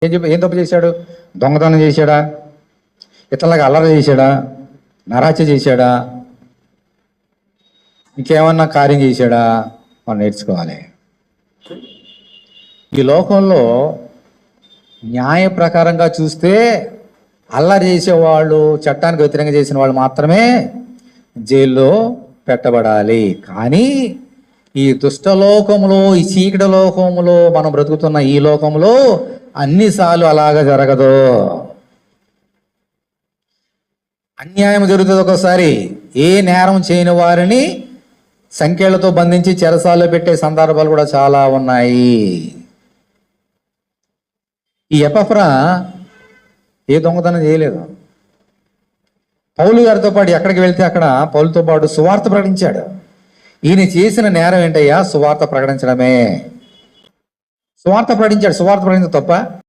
ఏం తప్పు చేశాడు? దొంగతనం చేశాడా? ఇతరులకు అల్లరి చేశాడా? నరహత్య చేశాడా? ఇంకేమన్నా కార్యం చేశాడా? మనం నేర్చుకోవాలి. ఈ లోకంలో న్యాయ ప్రకారంగా చూస్తే అల్లరి చేసేవాళ్ళు, చట్టానికి వ్యతిరేకంగా చేసిన వాళ్ళు మాత్రమే జైల్లో పెట్టబడాలి. కానీ ఈ దుష్టలోకములో, ఈ చీకటి లోకములో మనం బ్రతుకుతున్న ఈ లోకంలో అన్నిసార్లు అలాగా జరగదు. అన్యాయం జరుగుతుంది. ఒకసారి ఏ నేరం చేయని వారిని సంఖ్యలతో బంధించి చెరసాల్లో పెట్టే సందర్భాలు కూడా చాలా ఉన్నాయి. ఈ ఎపఫ్రా ఏ దొంగతనం చేయలేదు. పౌలు గారితో పాటు ఎక్కడికి వెళ్తే అక్కడ పౌలుతో పాటు సువార్త ప్రకటించాడు. ఈయన చేసిన నేరం ఏంటయ్యా? సువార్త ప్రకటించడమే. సువార్త ప్రకటించాడు. సువార్త ప్రకటించడం తప్ప?